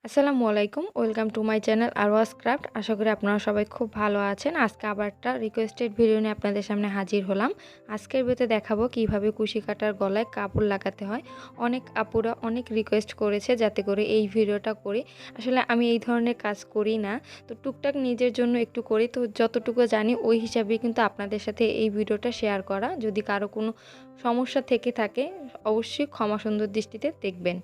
আসসালামু আলাইকুম, welcome to my channel Arwa's craft. আশা করি আপনারা সবাই খুব ভালো আছেন। আজকে আবার একটা রিকোয়েস্টেড ভিডিও নিয়ে আপনাদের সামনে হাজির হলাম। আজকের ভিডিওতে দেখাবো কিভাবে কুশি কাটার গলায় কাপড় লাগাতে হয়। অনেক আপুরা অনেক রিকোয়েস্ট করেছে যাতে করে এই ভিডিওটা করি। আসলে আমি এই ধরনের কাজ করি না, তো টুকটাক নিজের জন্য একটু করি, তো যতটুকু জানি ওই হিসাবে কিন্তু আপনাদের সাথে এই ভিডিওটা শেয়ার করা। যদি কারো কোনো সমস্যা থেকে থাকে অবশ্যই ক্ষমা সুন্দর দৃষ্টিতে দেখবেন।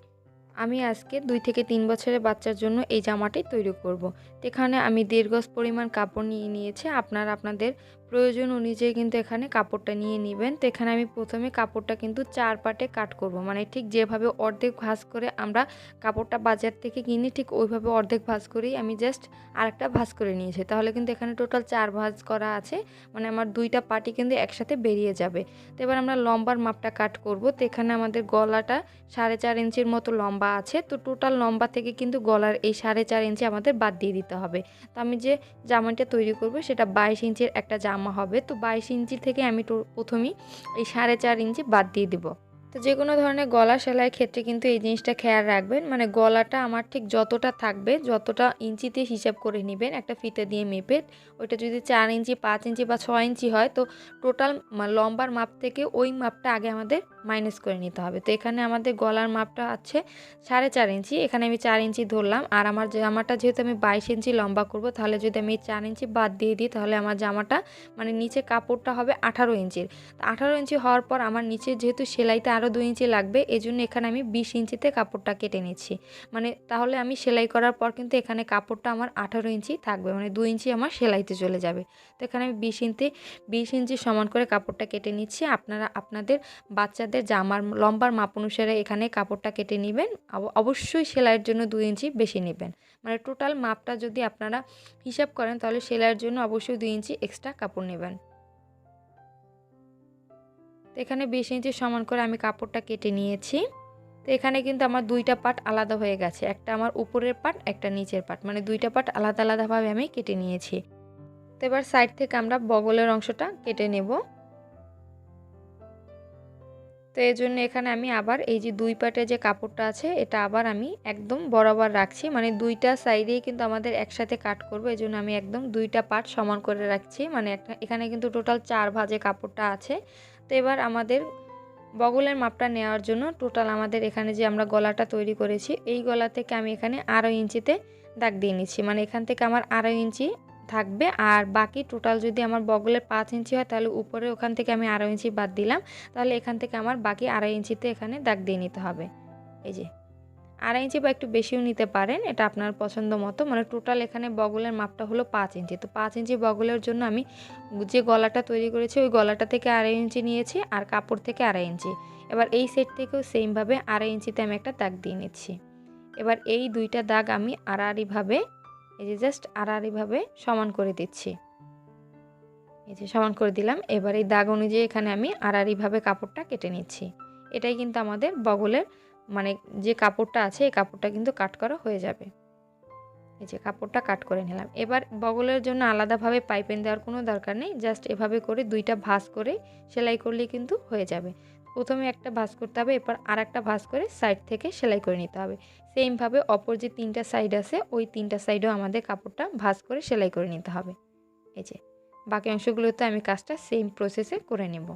আমি আজকে 2 থেকে 3 বছরের বাচ্চার জন্য এই জামাটি তৈরি করব। তো এখানে আমি 1.5 গজ পরিমাণ কাপড় নিয়ে নিয়েছি। আপনারা আপনাদের প্রয়োজন অনুযায়ী কিন্তু এখানে কাপড়টা নিয়ে নেবেন। তো এখানে আমি প্রথমে কাপড়টা কিন্তু 4 পার্টে কাট করব, মানে ঠিক যেভাবে অর্ধেক ভাঁজ করে আমরা কাপড়টা বাজার থেকে কিনি ঠিক ওইভাবে অর্ধেক ভাঁজ করেই আমি জাস্ট আরেকটা ভাঁজ করে নিয়েছি। তাহলে কিন্তু এখানে টোটাল 4 ভাঁজ করা আছে, মানে আমার 2টা পার্টই কিন্তু একসাথে বেরিয়ে যাবে। তো এবার আমরা লম্বার মাপটা কাট করব। তো এখানে আমাদের গলাটা 4.5 ইঞ্চির মতো লম্বা আছে, তো টোটাল লম্বা থেকে কিন্তু গলার এই 4.5 ইঞ্চি আমাদের বাদ দিয়ে দিতে হবে। তো আমি যে জামাটা তৈরি করব সেটা 22 ইঞ্চির একটা জামা হবে। তো 22 ইঞ্চি থেকে আমি প্রথমেই এই 4.5 ইঞ্চি বাদ দিয়ে দিব। তো যে কোনো ধরনের গলা সেলাইয়ের ক্ষেত্রে কিন্তু এই জিনিসটা খেয়াল রাখবেন, মানে গলাটা আমার ঠিক যতটা থাকবে যতটা ইঞ্চিতে হিসাব করে নেবেন একটা ফিতে দিয়ে মেপে। ওইটা যদি 4 ইঞ্চি 5 ইঞ্চি বা 6 ইঞ্চি হয় তো টোটাল লম্বার মাপ থেকে ওই মাপটা আগে আমাদের মাইনাস করে নিতে হবে। তো এখানে আমাদের গলার মাপটা আছে 4.5 ইঞ্চি, এখানে আমি 4 ইঞ্চি ধরলাম। আর আমার জামাটা যেহেতু আমি 22 ইঞ্চি লম্বা করব, তাহলে যদি আমি 4 ইঞ্চি বাদ দিয়ে দিই তাহলে আমার জামাটা মানে নিচে কাপড়টা হবে 18 ইঞ্চির। তো 18 ইঞ্চি হওয়ার পর আমার নিচে যেহেতু সেলাইতে আরও 2 ইঞ্চি লাগবে, এজন্য এখানে আমি 20 ইঞ্চিতে কাপড়টা কেটে নিচ্ছি। মানে তাহলে আমি সেলাই করার পর কিন্তু এখানে কাপড়টা আমার 18 ইঞ্চি থাকবে, মানে 2 ইঞ্চি আমার সেলাইতে চলে যাবে। তো এখানে আমি 20 ইঞ্চি সমান করে কাপড়টা কেটে নিচ্ছি। আপনারা আপনাদের বাচ্চাদের জামার লম্বার মাপ অনুসারে এখানে কাপড়টা কেটে নেবেন। অবশ্যই সেলাইয়ের জন্য 2 ইঞ্চি বেশি নেবেন, মানে টোটাল মাপটা যদি আপনারা হিসাব করেন তাহলে সেলাইয়ের জন্য অবশ্যই 2 ইঞ্চি এক্সট্রা কাপড় নেবেন। তো এখানে 20 ইঞ্চি সমান করে আমি কাপড়টা কেটে নিয়েছি। তো এখানে কিন্তু আমার 2টা পার্ট আলাদা হয়ে গেছে, একটা আমার উপরের পার্ট একটা নিচের পার্ট, মানে 2টা পার্ট আলাদা আলাদাভাবে আমি কেটে নিয়েছি। তো এবার সাইড থেকে আমরা বগলের অংশটা কেটে নেব। তো এই জন্য এখানে আমি আবার এই যে 2 পার্টের যে কাপড়টা আছে এটা আবার আমি একদম বরাবর রাখছি, মানে 2টা সাইডেই কিন্তু আমাদের একসাথে কাট করব, এই জন্য আমি একদম 2টা পার্ট সমান করে রাখছি। মানে এখানে কিন্তু টোটাল 4 ভাঁজে কাপড়টা আছে। তো এবার আমাদের বগলের মাপটা নেওয়ার জন্য টোটাল আমাদের এখানে যে আমরা গলাটা তৈরি করেছি এই গলা থেকে আমি এখানে 2.5 ইঞ্চিতে দাগ দিয়ে নিচ্ছি, মানে এখান থেকে আমার 2.5 ইঞ্চি থাকবে। আর বাকি টোটাল যদি আমার বগলের 5 ইঞ্চি হয় তাহলে উপরে ওখান থেকে আমি 2.5 ইঞ্চি বাদ দিলাম, তাহলে এখান থেকে আমার বাকি 2.5 ইঞ্চিতে এখানে দাগ দিয়ে নিতে হবে। এই যে 2.5 ইঞ্চি বা একটু বেশিও নিতে পারেন, এটা আপনার পছন্দ মতো। মানে টোটাল এখানে বগলের মাপটা হলো 5 ইঞ্চি। তো 5 ইঞ্চি বগলের জন্য আমি যে গলাটা তৈরি করেছি ওই গলাটা থেকে 2.5 ইঞ্চি নিয়েছি আর কাপড় থেকে 2.5 ইঞ্চি। এবার এই সেট থেকেও সেমভাবে 2.5 ইঞ্চিতে আমি একটা দাগ দিয়ে নিচ্ছি। এবার এই 2টা দাগ আমি আড়াআড়িভাবে এই যে জাস্ট আড়াআড়িভাবে সমান করে দিচ্ছি। এই যে সমান করে দিলাম। এবার এই দাগ অনুযায়ী এখানে আমি আড়াআড়িভাবে কাপড়টা কেটে নিচ্ছি। এটাই কিন্তু আমাদের বগলের মানে যে কাপড়টা আছে এই কাপড়টা কিন্তু কাট করা হয়ে যাবে। এই যে কাপড়টা কাট করে নিলাম। এবার বগলের জন্য আলাদাভাবে পাইপিং দেওয়ার কোনো দরকার নেই, জাস্ট এভাবে করে 2টা ভাঁজ করে সেলাই করলেই কিন্তু হয়ে যাবে। প্রথমে একটা ভাঁজ করতে হবে, এরপর আরেকটা ভাঁজ করে সাইড থেকে সেলাই করে নিতে হবে। সেমভাবে অপর যে 3টা সাইড আছে ওই 3টা সাইডেও আমাদের কাপড়টা ভাঁজ করে সেলাই করে নিতে হবে। এই যে বাকি অংশগুলোতে আমি কাজটা সেম প্রসেসে করে নেব।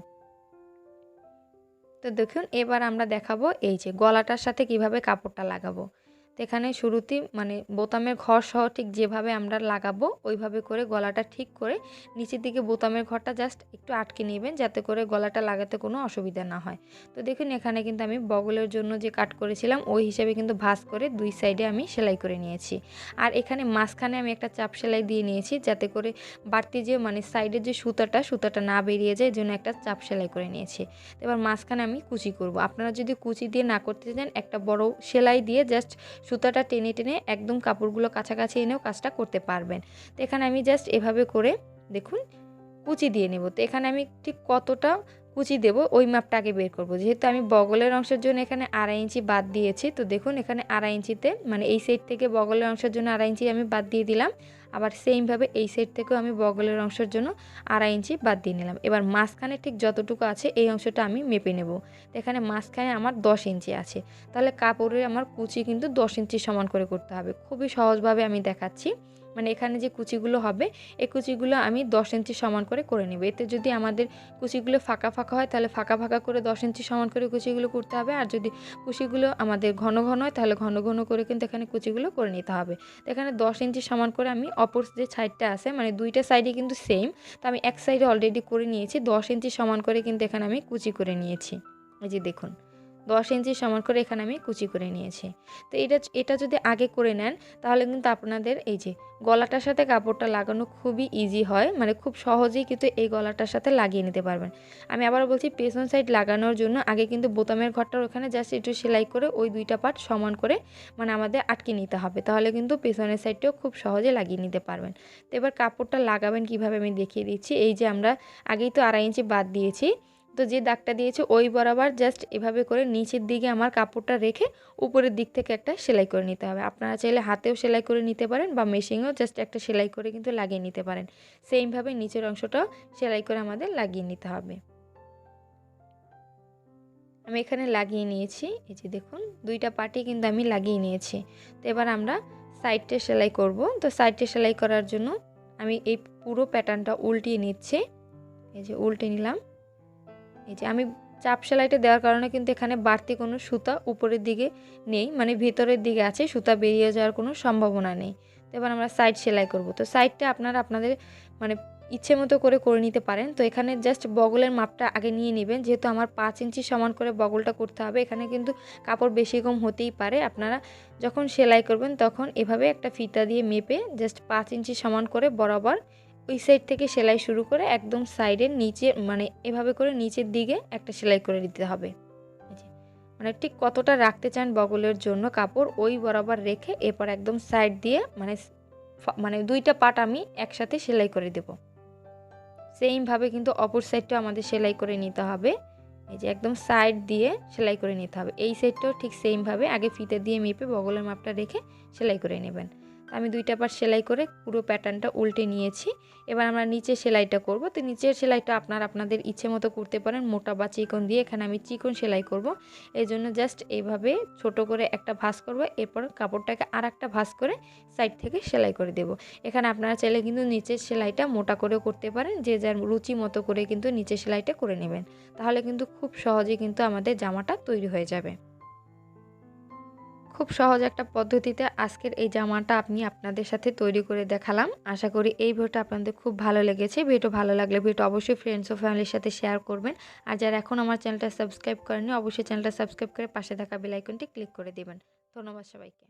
তো দেখুন এবার আমরা দেখাবো এই যে গলাটার সাথে কিভাবে কাপড়টা লাগাবো। তো এখানে শুরুতেই মানে বোতামের ঘর সহ ঠিক যেভাবে আমরা লাগাবো ওইভাবে করে গলাটা ঠিক করে নিচের দিকে বোতামের ঘরটা জাস্ট একটু আটকে নেবেন যাতে করে গলাটা লাগাতে কোনো অসুবিধা না হয়। তো দেখুন এখানে কিন্তু আমি বগলের জন্য যে কাট করেছিলাম ওই হিসাবে কিন্তু ভাঁজ করে 2 সাইডে আমি সেলাই করে নিয়েছি। আর এখানে মাঝখানে আমি একটা চাপ সেলাই দিয়ে নিয়েছি যাতে করে বাড়তি যে মানে সাইডের যে সুতাটা না বেরিয়ে যায়, জন্য একটা চাপ সেলাই করে নিয়েছি। এবার মাঝখানে আমি কুচি করব। আপনারা যদি কুচি দিয়ে না করতে চান একটা বড় সেলাই দিয়ে জাস্ট সুতাটা টেনে টেনে একদম কাপড়গুলো কাছাকাছি এনেও কাজটা করতে পারবেন। তো এখানে আমি জাস্ট এভাবে করে দেখুন কুচি দিয়ে নেব। তো এখানে আমি ঠিক কতটা কুচি দেব ওই মাপটা আগে বের করব। যেহেতু আমি বগলের অংশের জন্য এখানে 2.5 ইঞ্চি বাদ দিয়েছি, তো দেখুন এখানে 2.5 ইঞ্চিতে মানে এই সাইড থেকে বগলের অংশের জন্য 2.5 ইঞ্চি আমি বাদ দিয়ে দিলাম। আবার সেমভাবে এই সাইড থেকেও আমি বগলের অংশের জন্য 2.5 ইঞ্চি বাদ দিয়ে নিলাম। এবার মাঝখানে ঠিক যতটুকু আছে এই অংশটা আমি মেপে নেব। তো এখানে মাঝখানে আমার 10 ইঞ্চি আছে, তাহলে কাপড়ের আমার কুচি কিন্তু 10 ইঞ্চি সমান করে করতে হবে। খুবই সহজভাবে আমি দেখাচ্ছি, মানে এখানে যে কুচিগুলো হবে এই কুচিগুলো আমি 10 ইঞ্চি সমান করে নেব। এতে যদি আমাদের কুচিগুলো ফাঁকা ফাঁকা হয় তাহলে ফাঁকা ফাঁকা করে 10 ইঞ্চি সমান করে কুচিগুলো করতে হবে, আর যদি কুচিগুলো আমাদের ঘন ঘন হয় তাহলে ঘন ঘন করে কিন্তু এখানে কুচিগুলো করে নিতে হবে। তো এখানে 10 ইঞ্চি সমান করে আমি অপর যে সাইডটা আছে, মানে দুইটা সাইডই কিন্তু সেম, তো আমি এক সাইডে অলরেডি করে নিয়েছি। 10 ইঞ্চি সমান করে কিন্তু এখানে আমি কুচি করে নিয়েছি। এই যে দেখুন 10 ইঞ্চি সমান করে এখানে আমি কুচি করে নিয়েছি। তো এটা যদি আগে করে নেন তাহলে কিন্তু আপনাদের এই যে গলাটার সাথে কাপড়টা লাগানো খুবই ইজি হয়, মানে খুব সহজেই কিন্তু এই গলাটার সাথে লাগিয়ে নিতে পারবেন। আমি আবার বলছি, পেছন সাইড লাগানোর জন্য আগে কিন্তু বোতামের ঘরটার ওখানে জাস্ট একটু সেলাই করে ওই দুইটা পার্ট সমান করে মানে আমাদের আটকে নিতে হবে, তাহলে কিন্তু পেছনের সাইডটাও খুব সহজে লাগিয়ে নিতে পারবেন। তো এবার কাপড়টা লাগাবেন কিভাবে আমি দেখিয়ে দিচ্ছি। এই যে আমরা আগেই তো 2.5 ইঞ্চি বাদ দিয়েছি, তো যে দাগটা দিয়েছে ওই বরাবর জাস্ট এভাবে করে নিচের দিকে আমার কাপড়টা রেখে উপরের দিক থেকে একটা সেলাই করে নিতে হবে। আপনারা চাইলে হাতেও সেলাই করে নিতে পারেন বা মেশিনেও জাস্ট একটা সেলাই করে কিন্তু লাগিয়ে নিতে পারেন। সেমভাবে নিচের অংশটাও সেলাই করে আমাদের লাগিয়ে নিতে হবে। আমি এখানে লাগিয়ে নিয়েছি, এই যে দেখুন দুইটা পার্টই কিন্তু আমি লাগিয়ে নিয়েছি। তো এবার আমরা সাইডটা সেলাই করব। তো সাইডটা সেলাই করার জন্য আমি এই পুরো প্যাটার্নটা উল্টিয়ে নিচ্ছি। এই যে উল্টে নিলাম। এই যে আমি চাপ সেলাইটা দেওয়ার কারণে কিন্তু এখানে বাড়তি কোনো সুতা উপরের দিকে নেই, মানে ভিতরের দিকে আছে, সুতা বেরিয়ে যাওয়ার কোনো সম্ভাবনা নেই। তো এবার আমরা সাইড সেলাই করব। তো সাইডটা আপনারা আপনাদের মানে ইচ্ছে মতো করে নিতে পারেন। তো এখানে জাস্ট বগলের মাপটা আগে নিয়ে নেবেন, যেহেতু আমার 5 ইঞ্চি সমান করে বগলটা করতে হবে। এখানে কিন্তু কাপড় বেশি কম হতেই পারে। আপনারা যখন সেলাই করবেন তখন এভাবে একটা ফিতা দিয়ে মেপে জাস্ট 5 ইঞ্চি সমান করে বরাবর ওই সাইড থেকে সেলাই শুরু করে একদম সাইডের নিচে, মানে এভাবে করে নিচের দিকে একটা সেলাই করে দিতে হবে। মানে ঠিক কতটা রাখতে চান বগলের জন্য কাপড় ওই বরাবর রেখে এরপর একদম সাইড দিয়ে মানে দুইটা পার্ট আমি একসাথে সেলাই করে দেব। সেমভাবে কিন্তু অপর সাইডটাও আমাদের সেলাই করে নিতে হবে। এই যে একদম সাইড দিয়ে সেলাই করে নিতে হবে। এই সাইডটাও ঠিক সেমভাবে আগে ফিতে দিয়ে মেপে বগলের মাপটা রেখে সেলাই করে নেবেন। আমি দুইটা পার্ট সেলাই করে পুরো প্যাটার্নটা উল্টে নিয়েছি। এবার আমরা নিচে সেলাইটা করব। তো নিচের সেলাইটা আপনাদের ইচ্ছে মতো করতে পারেন, মোটা বা চিকন দিয়ে। এখানে আমি চিকন সেলাই করব, এই জন্য জাস্ট এইভাবে ছোট করে একটা ভাঁজ করব, এরপর কাপড়টাকে আর একটা ভাঁজ করে সাইড থেকে সেলাই করে দেব। এখানে আপনারা চাইলে কিন্তু নিচের সেলাইটা মোটা করেও করতে পারেন, যে যার রুচি মতো করে কিন্তু নিচের সেলাইটা করে নেবেন, তাহলে কিন্তু খুব সহজে কিন্তু আমাদের জামাটা তৈরি হয়ে যাবে। খুব সহজ একটা পদ্ধতিতে আজকের এই জামাটা আমি আপনাদের সাথে তৈরি করে দেখালাম। আশা করি এই ভিডিওটা আপনাদের খুব ভালো লেগেছে। ভিডিও ভালো লাগলে ভিডিওটা অবশ্যই ফ্রেন্ডস ও ফ্যামিলির সাথে শেয়ার করবেন। আর যারা এখন আমার চ্যানেলটা সাবস্ক্রাইব করেননি অবশ্যই চ্যানেলটা সাবস্ক্রাইব করে পাশে থাকা বেল আইকনটি ক্লিক করে দিবেন। ধন্যবাদ সবাইকে।